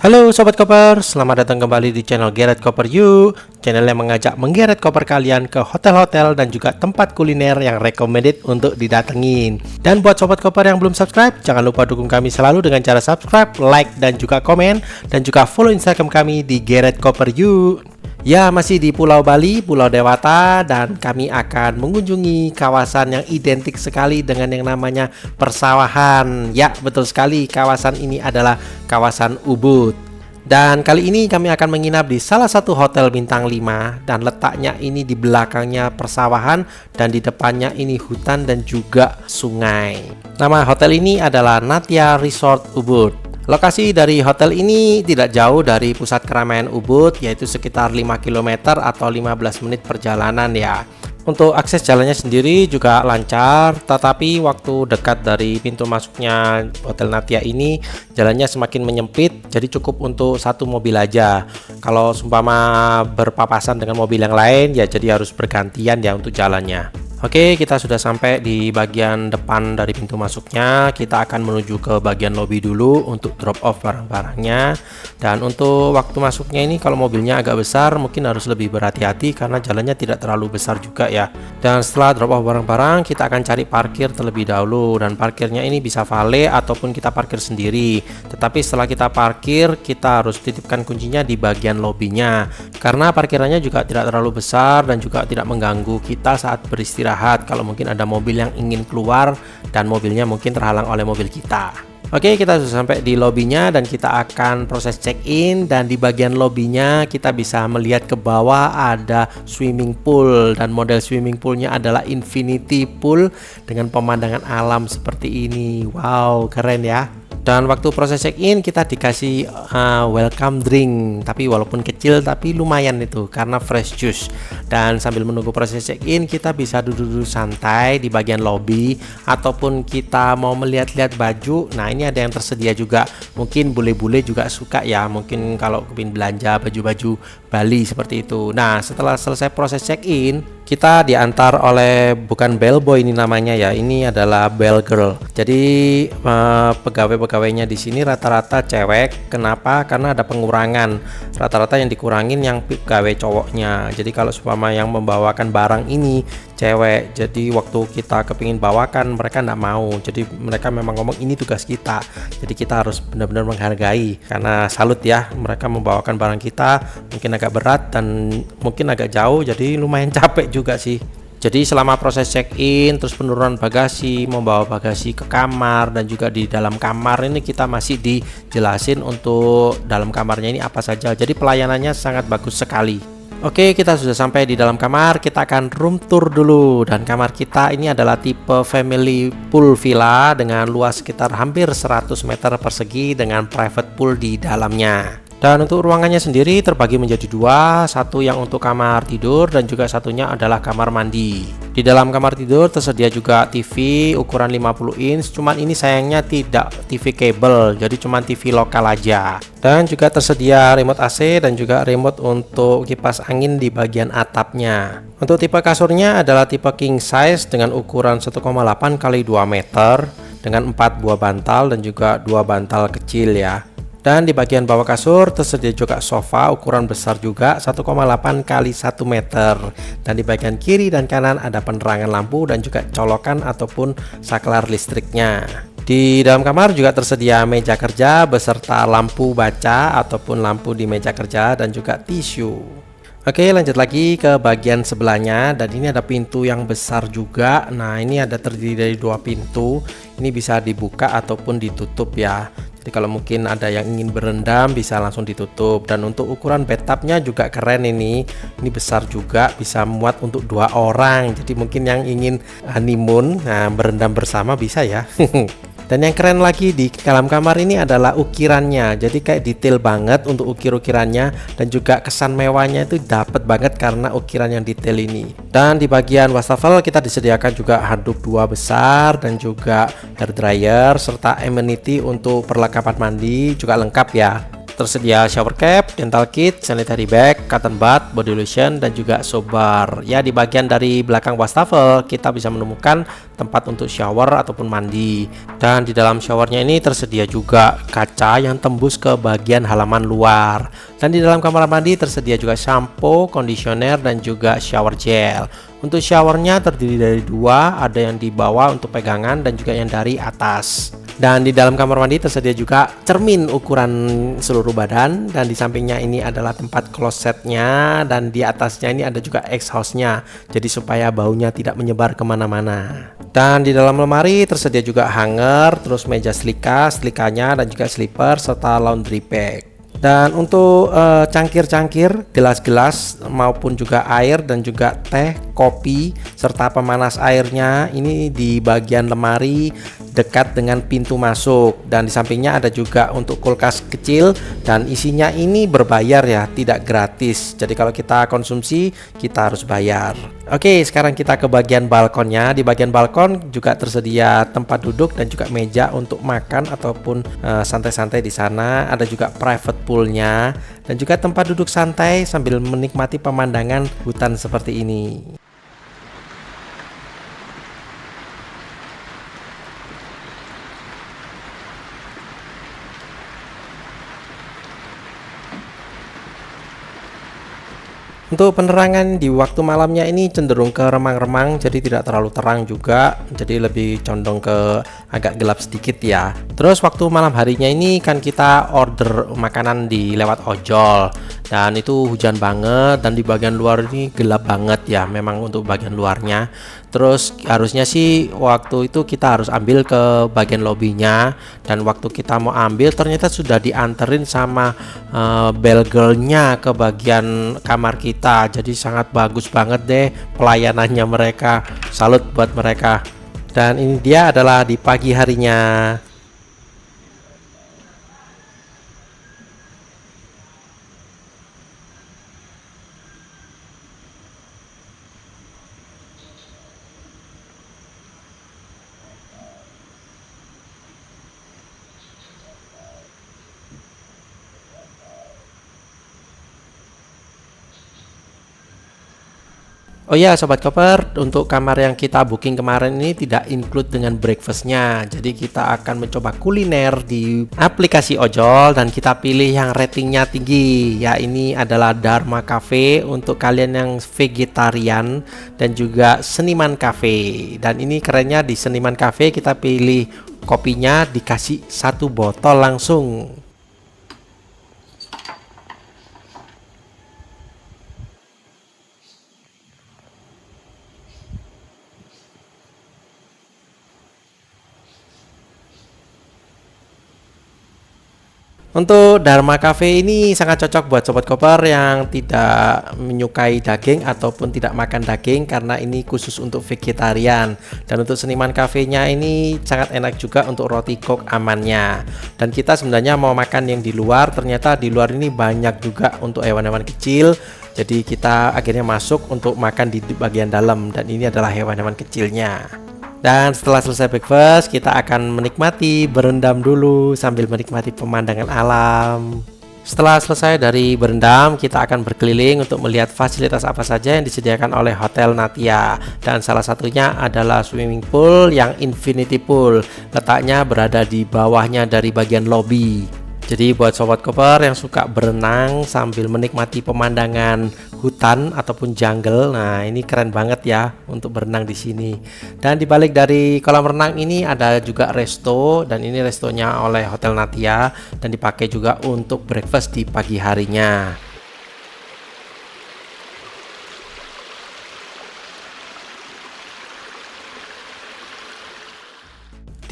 Halo Sobat Koper, selamat datang kembali di channel Geret Koper You, channel yang mengajak menggeret koper kalian ke hotel-hotel dan juga tempat kuliner yang recommended untuk didatengin. Dan buat Sobat Koper yang belum subscribe, jangan lupa dukung kami selalu dengan cara subscribe, like, dan juga komen, dan juga follow Instagram kami di Geret Koper You. Ya, masih di Pulau Bali, Pulau Dewata, dan kami akan mengunjungi kawasan yang identik sekali dengan yang namanya persawahan. Ya, betul sekali, kawasan ini adalah kawasan Ubud. Dan kali ini kami akan menginap di salah satu hotel bintang 5, dan letaknya ini di belakangnya persawahan dan di depannya ini hutan dan juga sungai. Nama hotel ini adalah Natya Resort Ubud. Lokasi dari hotel ini tidak jauh dari pusat keramaian Ubud, yaitu sekitar 5 km atau 15 menit perjalanan ya. Untuk akses jalannya sendiri juga lancar, tetapi waktu dekat dari pintu masuknya Hotel Natya ini jalannya semakin menyempit, jadi cukup untuk satu mobil aja. Kalau seumpama berpapasan dengan mobil yang lain ya jadi harus bergantian ya untuk jalannya. Oke, kita sudah sampai di bagian depan dari pintu masuknya. Kita akan menuju ke bagian lobby dulu untuk drop off barang-barangnya. Dan untuk waktu masuknya ini kalau mobilnya agak besar mungkin harus lebih berhati-hati karena jalannya tidak terlalu besar juga ya. Dan setelah drop off barang-barang, kita akan cari parkir terlebih dahulu. Dan parkirnya ini bisa valet ataupun kita parkir sendiri. Tetapi setelah kita parkir, kita harus titipkan kuncinya di bagian lobbynya. Karena parkirannya juga tidak terlalu besar dan juga tidak mengganggu kita saat beristirahat. Kalau mungkin ada mobil yang ingin keluar dan mobilnya mungkin terhalang oleh mobil kita. Oke, kita sudah sampai di lobbynya dan kita akan proses check-in. Dan di bagian lobbynya kita bisa melihat ke bawah ada swimming pool, dan model swimming poolnya adalah infinity pool dengan pemandangan alam seperti ini. Wow, keren ya. Dan waktu proses check-in kita dikasih welcome drink, tapi walaupun kecil tapi lumayan itu karena fresh juice. Dan sambil menunggu proses check-in kita bisa duduk-duduk santai di bagian lobby, ataupun kita mau melihat-lihat baju. Nah, ini ada yang tersedia juga. Mungkin bule-bule juga suka ya, mungkin kalau kepin belanja baju-baju Bali seperti itu. Nah, setelah selesai proses check-in kita diantar oleh, bukan bellboy ini namanya ya, ini adalah bell girl. Jadi pegawai-pegawainya di sini rata-rata cewek. Kenapa? Karena ada pengurangan. Rata-rata yang dikurangin yang pegawai cowoknya. Jadi kalau seumpama yang membawakan barang ini cewek, jadi waktu kita kepingin bawakan mereka nggak mau. Jadi mereka memang ngomong ini tugas kita. Jadi kita harus benar-benar menghargai. Karena salut ya, mereka membawakan barang kita mungkin agak berat dan mungkin agak jauh, jadi lumayan capek juga sih. Jadi selama proses check-in, terus penurunan bagasi, membawa bagasi ke kamar, dan juga di dalam kamar ini kita masih dijelasin untuk dalam kamarnya ini apa saja. Jadi pelayanannya sangat bagus sekali. Oke, kita sudah sampai di dalam kamar. Kita akan room tour dulu. Dan kamar kita ini adalah tipe family pool villa dengan luas sekitar hampir 100 meter persegi dengan private pool di dalamnya. Dan untuk ruangannya sendiri terbagi menjadi dua, satu yang untuk kamar tidur dan juga satunya adalah kamar mandi. Di dalam kamar tidur tersedia juga TV ukuran 50 inch, cuman ini sayangnya tidak TV kabel, jadi cuman TV lokal aja. Dan juga tersedia remote AC dan juga remote untuk kipas angin di bagian atapnya. Untuk tipe kasurnya adalah tipe king size dengan ukuran 1,8 x 2 meter dengan 4 buah bantal dan juga 2 bantal kecil ya. Dan di bagian bawah kasur tersedia juga sofa ukuran besar juga 1,8 x 1 meter. Dan di bagian kiri dan kanan ada penerangan lampu dan juga colokan ataupun saklar listriknya. Di dalam kamar juga tersedia meja kerja beserta lampu baca ataupun lampu di meja kerja dan juga tisu. Oke, lanjut lagi ke bagian sebelahnya, dan ini ada pintu yang besar juga. Nah, ini ada terdiri dari 2 pintu. Ini bisa dibuka ataupun ditutup ya. Jadi kalau mungkin ada yang ingin berendam bisa langsung ditutup. Dan untuk ukuran bathtubnya juga keren ini. Ini besar juga, bisa muat untuk 2 orang. Jadi mungkin yang ingin honeymoon, nah, berendam bersama bisa ya. Dan yang keren lagi di dalam kamar ini adalah ukirannya. Jadi kayak detail banget untuk ukir-ukirannya, dan juga kesan mewahnya itu dapat banget karena ukiran yang detail ini. Dan di bagian wastafel kita disediakan juga handuk 2 besar dan juga hair dryer serta amenity untuk perlengkapan mandi juga lengkap ya. tersedia shower cap, dental kit, sanitary bag, cotton bud, body lotion, dan juga soap bar. Ya, di bagian dari belakang wastafel kita bisa menemukan tempat untuk shower ataupun mandi. Dan di dalam showernya ini tersedia juga kaca yang tembus ke bagian halaman luar. Dan di dalam kamar mandi tersedia juga shampoo, conditioner, dan juga shower gel. Untuk showernya terdiri dari dua, ada yang di bawah untuk pegangan dan juga yang dari atas. Dan di dalam kamar mandi tersedia juga cermin ukuran seluruh badan, dan di sampingnya ini adalah tempat klosetnya, dan di atasnya ini ada juga exhaustnya, jadi supaya baunya tidak menyebar kemana-mana. Dan di dalam lemari tersedia juga hanger, terus meja selikanya, dan juga slipper serta laundry bag. Dan untuk cangkir-cangkir, gelas-gelas maupun juga air dan juga teh, kopi serta pemanas airnya ini di bagian lemari dekat dengan pintu masuk. Dan di sampingnya ada juga untuk kulkas kecil, dan isinya ini berbayar ya, tidak gratis. Jadi kalau kita konsumsi kita harus bayar. Oke, sekarang kita ke bagian balkonnya. Di bagian balkon juga tersedia tempat duduk dan juga meja untuk makan ataupun santai-santai di sana. Ada juga private poolnya dan juga tempat duduk santai sambil menikmati pemandangan hutan seperti ini. Untuk penerangan di waktu malamnya ini cenderung ke remang-remang, jadi tidak terlalu terang juga, jadi lebih condong ke agak gelap sedikit ya. Terus waktu malam harinya ini kan kita order makanan di lewat ojol, dan itu hujan banget, dan di bagian luar ini gelap banget ya, memang untuk bagian luarnya. Terus harusnya sih waktu itu kita harus ambil ke bagian lobbynya, dan waktu kita mau ambil ternyata sudah dianterin sama bell girlnya ke bagian kamar kita. Jadi sangat bagus banget deh pelayanannya mereka, salut buat mereka. Dan ini dia adalah di pagi harinya. Oh ya Sobat Koper, untuk kamar yang kita booking kemarin ini tidak include dengan breakfastnya. Jadi kita akan mencoba kuliner di aplikasi ojol, dan kita pilih yang ratingnya tinggi. Ya, ini adalah Dharma Cafe untuk kalian yang vegetarian dan juga Seniman Cafe. Dan ini kerennya di Seniman Cafe kita pilih kopinya dikasih 1 botol langsung. Untuk Dharma Cafe ini sangat cocok buat Sobat Koper yang tidak menyukai daging ataupun tidak makan daging, karena ini khusus untuk vegetarian. Dan untuk Seniman Cafe-nya ini sangat enak juga untuk roti kok amannya. Dan kita sebenarnya mau makan yang di luar, ternyata di luar ini banyak juga untuk hewan-hewan kecil. Jadi kita akhirnya masuk untuk makan di bagian dalam, dan ini adalah hewan-hewan kecilnya. Dan setelah selesai breakfast, kita akan menikmati berendam dulu sambil menikmati pemandangan alam. Setelah selesai dari berendam, kita akan berkeliling untuk melihat fasilitas apa saja yang disediakan oleh Hotel Natia. Dan salah satunya adalah swimming pool yang infinity pool. Letaknya berada di bawahnya dari bagian lobby. Jadi buat Sobat Koper yang suka berenang sambil menikmati pemandangan hutan ataupun jungle, nah ini keren banget ya untuk berenang di sini. Dan di balik dari kolam renang ini ada juga resto, dan ini restonya oleh Hotel Natia dan dipakai juga untuk breakfast di pagi harinya.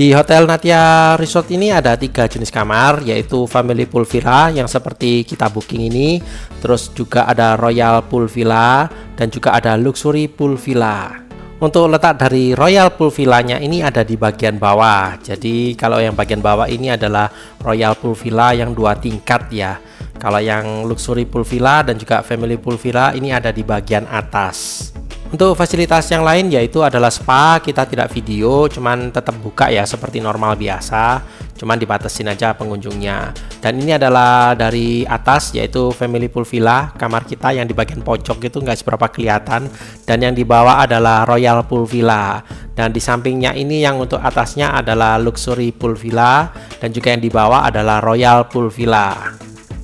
Di Hotel Natia Resort ini ada 3 jenis kamar, yaitu Family Pool Villa yang seperti kita booking ini, terus juga ada Royal Pool Villa, dan juga ada Luxury Pool Villa. Untuk letak dari Royal Pool Villanya ini ada di bagian bawah. Jadi kalau yang bagian bawah ini adalah Royal Pool Villa yang 2 tingkat ya. Kalau yang Luxury Pool Villa dan juga Family Pool Villa ini ada di bagian atas. Untuk fasilitas yang lain yaitu adalah spa, kita tidak video, cuman tetap buka ya seperti normal biasa. cuman dibatasin aja pengunjungnya. Dan ini adalah dari atas, yaitu family pool villa, kamar kita yang di bagian pojok itu nggak seberapa kelihatan, dan yang di bawah adalah royal pool villa, dan di sampingnya ini yang untuk atasnya adalah luxury pool villa, dan juga yang di bawah adalah royal pool villa.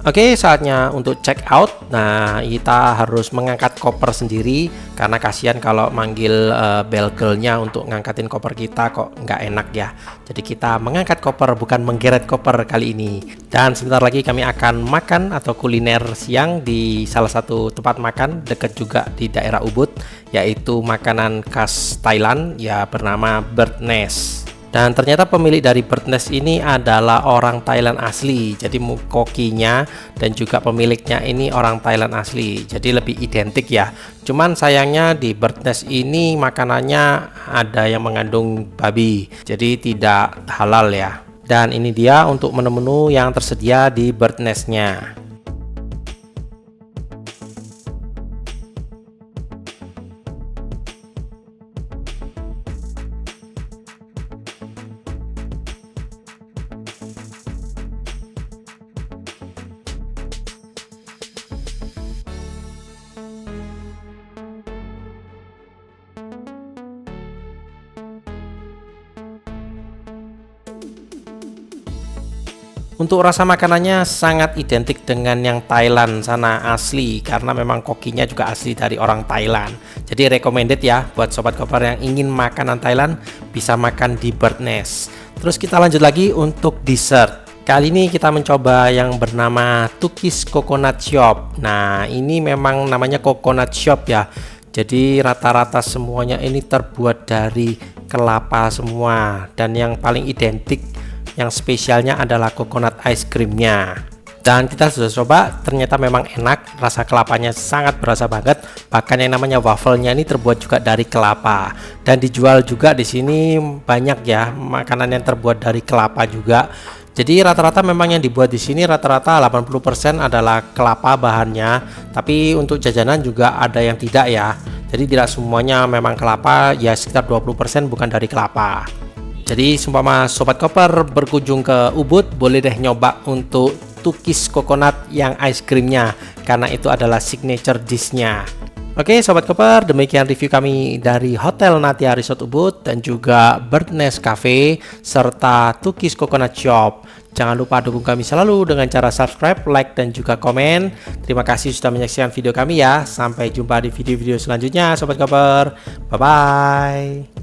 Oke, saatnya untuk check out. Nah, kita harus mengangkat koper sendiri karena kasihan kalau manggil bell girl-nya untuk ngangkatin koper kita kok nggak enak ya. Jadi kita mengangkat koper, bukan menggeret koper kali ini. Dan sebentar lagi kami akan makan atau kuliner siang di salah satu tempat makan dekat juga di daerah Ubud, yaitu makanan khas Thailand ya bernama Bird Nest. Dan ternyata pemilik dari Bird Nest ini adalah orang Thailand asli. Jadi kokinya dan juga pemiliknya ini orang Thailand asli. Jadi lebih identik ya. Cuman sayangnya di Bird Nest ini makanannya ada yang mengandung babi. Jadi tidak halal ya. Dan ini dia untuk menu-menu yang tersedia di Bird Nest-nya. Untuk rasa makanannya sangat identik dengan yang Thailand sana asli, karena memang kokinya juga asli dari orang Thailand. Jadi recommended ya buat sobat koper yang ingin makanan Thailand, bisa makan di Bird Nest. Terus kita lanjut lagi untuk dessert. Kali ini kita mencoba yang bernama Tukis Coconut Shop. Nah, ini memang namanya Coconut Shop ya. Jadi rata-rata semuanya ini terbuat dari kelapa semua, dan yang paling identik, yang spesialnya adalah coconut ice creamnya. Dan kita sudah coba, ternyata memang enak, rasa kelapanya sangat berasa banget. Bahkan yang namanya wafelnya ini terbuat juga dari kelapa, dan dijual juga di sini banyak ya makanan yang terbuat dari kelapa juga. Jadi rata-rata memang yang dibuat di sini rata-rata 80% adalah kelapa bahannya, tapi untuk jajanan juga ada yang tidak ya. Jadi tidak semuanya memang kelapa, ya sekitar 20% bukan dari kelapa. Jadi seumpama sobat koper berkunjung ke Ubud, boleh deh nyoba untuk Tukis Coconut yang ice creamnya, karena itu adalah signature dish-nya. Oke sobat koper, demikian review kami dari Hotel Natia Resort Ubud dan juga Bird Nest Cafe serta Tukis Coconut Shop. Jangan lupa dukung kami selalu dengan cara subscribe, like, dan juga komen. Terima kasih sudah menyaksikan video kami ya. Sampai jumpa di video-video selanjutnya sobat koper. Bye-bye.